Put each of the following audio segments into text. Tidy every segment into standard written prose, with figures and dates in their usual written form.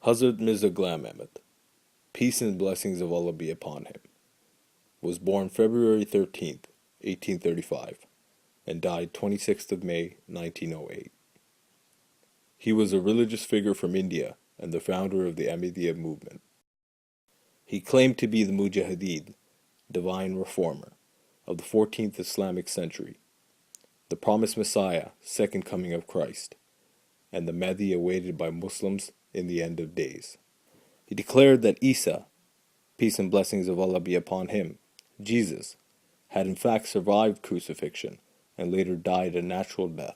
Hazrat Mirza Ghulam Ahmed, peace and blessings of Allah be upon him, was born February 13th, 1835, and died 26th of May, 1908. He was a religious figure from India and the founder of the Ahmadiyya movement. He claimed to be the Mujahideen, divine reformer, of the 14th Islamic century, the promised Messiah, second coming of Christ, and the Mahdi awaited by Muslims in the end of days. He declared that Isa, peace and blessings of Allah be upon him, Jesus, had in fact survived crucifixion and later died a natural death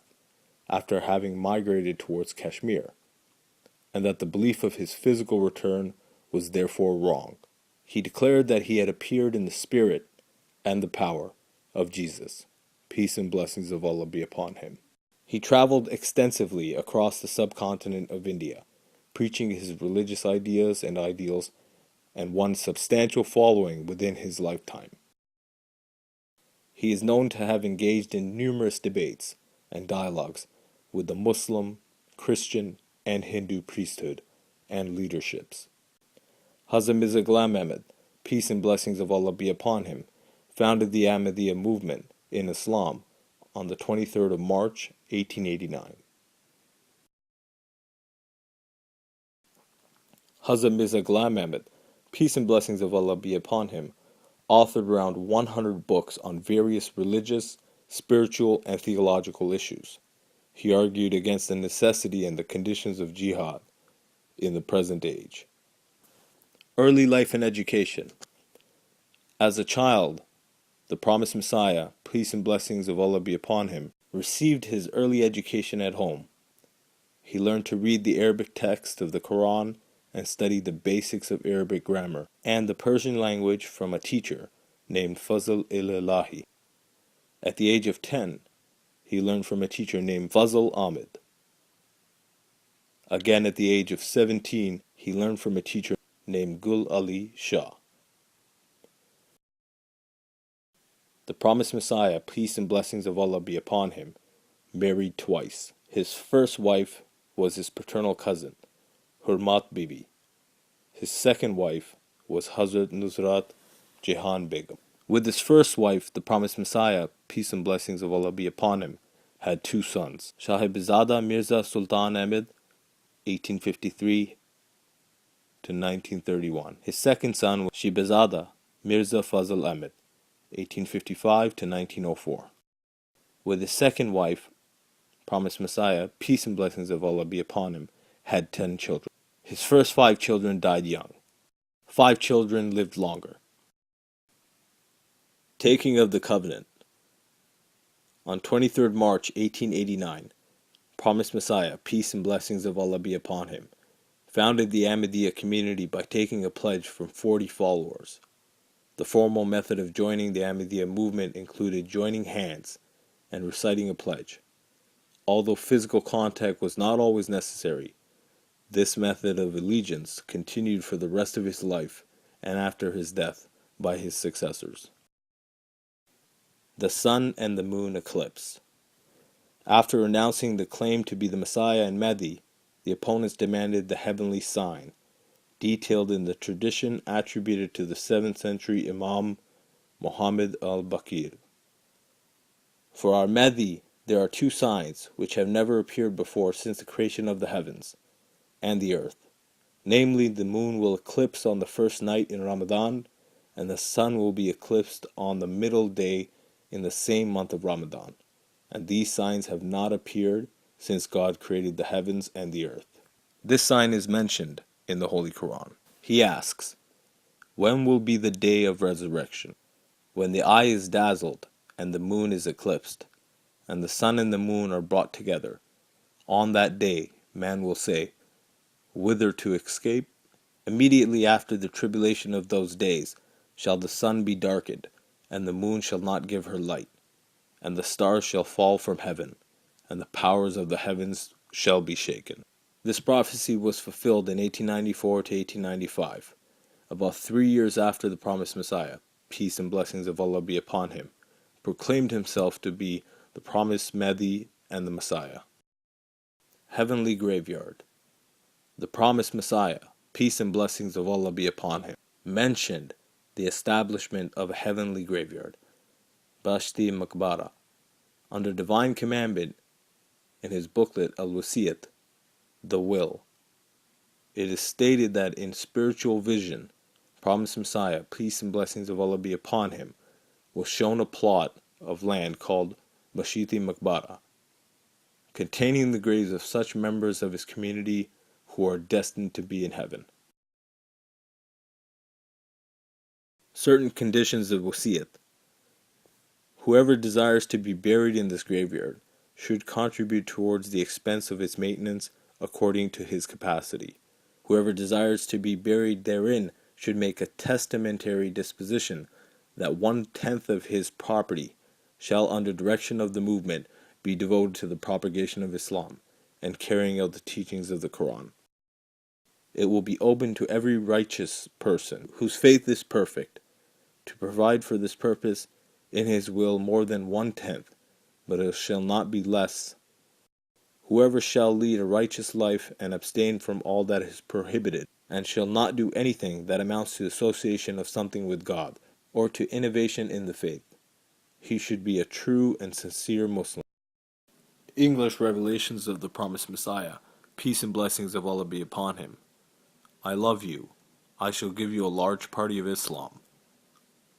after having migrated towards Kashmir, and that the belief of his physical return was therefore wrong. He declared that he had appeared in the spirit and the power of Jesus, peace and blessings of Allah be upon him. He traveled extensively across the subcontinent of India, preaching his religious ideas and ideals, and won substantial following within his lifetime. He is known to have engaged in numerous debates and dialogues with the Muslim, Christian, and Hindu priesthood and leaderships. Hazrat Mirza Ghulam Ahmed, peace and blessings of Allah be upon him, founded the Ahmadiyya movement in Islam on the 23rd of March, 1889. Hazrat Mirza Ghulam Ahmed, peace and blessings of Allah be upon him, authored around 100 books on various religious, spiritual, and theological issues. He argued against the necessity and the conditions of jihad in the present age. Early life and education. As a child, the promised Messiah, peace and blessings of Allah be upon him, received his early education at home. He learned to read the Arabic text of the Quran and studied the basics of Arabic grammar and the Persian language from a teacher named Fazl-e-Ilahi. At the age of 10, he learned from a teacher named Fazl Ahmed. Again at the age of 17, he learned from a teacher named Gul Ali Shah. The promised Messiah, peace and blessings of Allah be upon him, married twice. His first wife was his paternal cousin, Hurmat Bibi. His second wife was Hazrat Nusrat Jahan Begum. With his first wife, the promised Messiah, peace and blessings of Allah be upon him, had two sons, Shahibzada Mirza Sultan Ahmed, 1853 to 1931. His second son was Shibazada Mirza Fazl Ahmed, 1855 to 1904. With his second wife, promised Messiah, peace and blessings of Allah be upon him, had 10 children. His first 5 children died young. 5 children lived longer. Taking of the covenant. On 23rd March 1889, promised Messiah, peace and blessings of Allah be upon him, founded the Ahmadiyya community by taking a pledge from 40 followers. The formal method of joining the Ahmadiyya movement included joining hands and reciting a pledge. Although physical contact was not always necessary, this method of allegiance continued for the rest of his life and after his death by his successors. The Sun and the Moon Eclipse. After announcing the claim to be the Messiah and Mahdi, the opponents demanded the heavenly sign, detailed in the tradition attributed to the 7th century Imam Muhammad al-Baqir. For our Mahdi, there are 2 signs which have never appeared before since the creation of the heavens and the earth. Namely, the moon will eclipse on the first night in Ramadan, and the sun will be eclipsed on the middle day in the same month of Ramadan. And these signs have not appeared since God created the heavens and the earth. This sign is mentioned in the Holy Quran. He asks, when will be the day of resurrection? When the eye is dazzled and the moon is eclipsed, and the sun and the moon are brought together. On that day, man will say, whither to escape? Immediately after the tribulation of those days shall the sun be darkened, and the moon shall not give her light, and the stars shall fall from heaven, and the powers of the heavens shall be shaken. This prophecy was fulfilled in 1894 to 1895, about 3 years after the promised Messiah, peace and blessings of Allah be upon him, proclaimed himself to be the promised Mahdi and the Messiah. Heavenly Graveyard. The promised Messiah, peace and blessings of Allah be upon him, mentioned the establishment of a heavenly graveyard, Bashti Makbara, under divine commandment in his booklet Al-Wasiyat, The Will. It is stated that in spiritual vision, promised Messiah, peace and blessings of Allah be upon him, was shown a plot of land called Bashti Makbara, containing the graves of such members of his community who are destined to be in heaven. Certain conditions of Wasiyat. Whoever desires to be buried in this graveyard should contribute towards the expense of its maintenance according to his capacity. Whoever desires to be buried therein should make a testamentary disposition that 1/10 of his property shall, under direction of the movement, be devoted to the propagation of Islam and carrying out the teachings of the Quran. It will be open to every righteous person whose faith is perfect to provide for this purpose in his will more than 1/10, but it shall not be less. Whoever shall lead a righteous life and abstain from all that is prohibited, and shall not do anything that amounts to association of something with God, or to innovation in the faith, he should be a true and sincere Muslim. English revelations of the promised Messiah, peace and blessings of Allah be upon him. I love you. I shall give you a large party of Islam.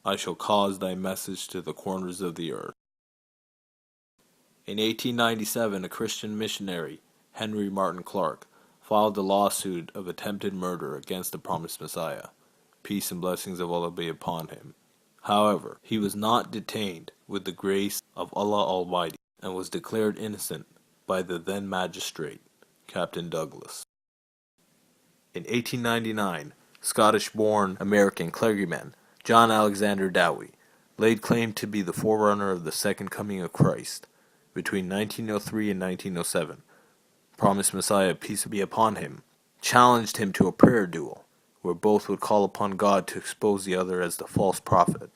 I shall cause thy message to the corners of the earth. In 1897, a Christian missionary, Henry Martin Clark, filed a lawsuit of attempted murder against the promised Messiah, peace and blessings of Allah be upon him. However, he was not detained with the grace of Allah Almighty and was declared innocent by the then magistrate, Captain Douglas. In 1899, Scottish-born American clergyman John Alexander Dowie laid claim to be the forerunner of the second coming of Christ. Between 1903 and 1907, promised Messiah, peace be upon him, challenged him to a prayer duel, where both would call upon God to expose the other as the false prophet.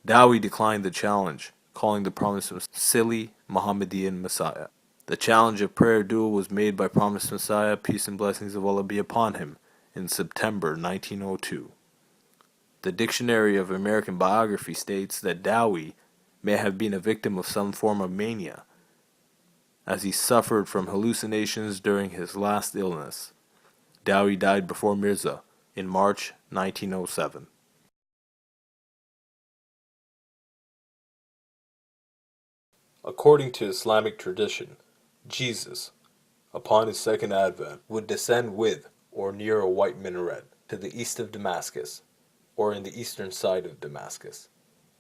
Dowie declined the challenge, calling the promised silly Mohammedan Messiah. The challenge of prayer duel was made by promised Messiah, peace and blessings of Allah be upon him, in September 1902. The Dictionary of American Biography states that Dowie may have been a victim of some form of mania, as he suffered from hallucinations during his last illness. Dowie died before Mirza in March 1907. According to Islamic tradition, Jesus, upon his second advent, would descend with or near a white minaret to the east of Damascus, or in the eastern side of Damascus.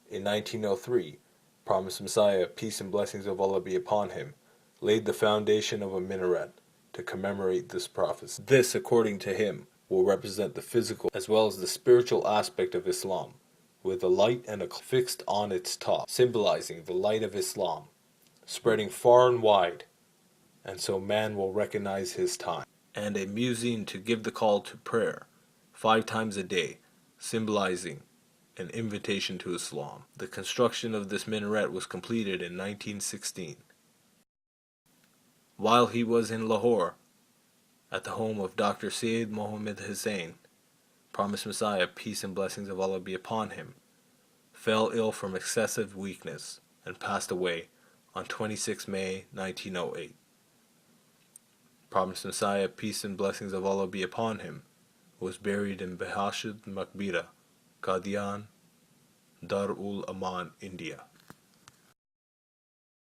In 1903, promised Messiah, peace and blessings of Allah be upon him, laid the foundation of a minaret to commemorate this prophecy. This, according to him, will represent the physical as well as the spiritual aspect of Islam, with a light and a fixed on its top, symbolizing the light of Islam, spreading far and wide, and so man will recognize his time. And a muezzin to give the call to prayer 5 times a day, symbolizing an invitation to Islam. The construction of this minaret was completed in 1916. While he was in Lahore, at the home of Dr. Sayyid Mohammed Hussain, promised Messiah, peace and blessings of Allah be upon him, fell ill from excessive weakness and passed away on 26 May 1908. Promised Messiah, peace and blessings of Allah be upon him, was buried in Behashd Makbira, Qadian, Dar-ul Aman, India.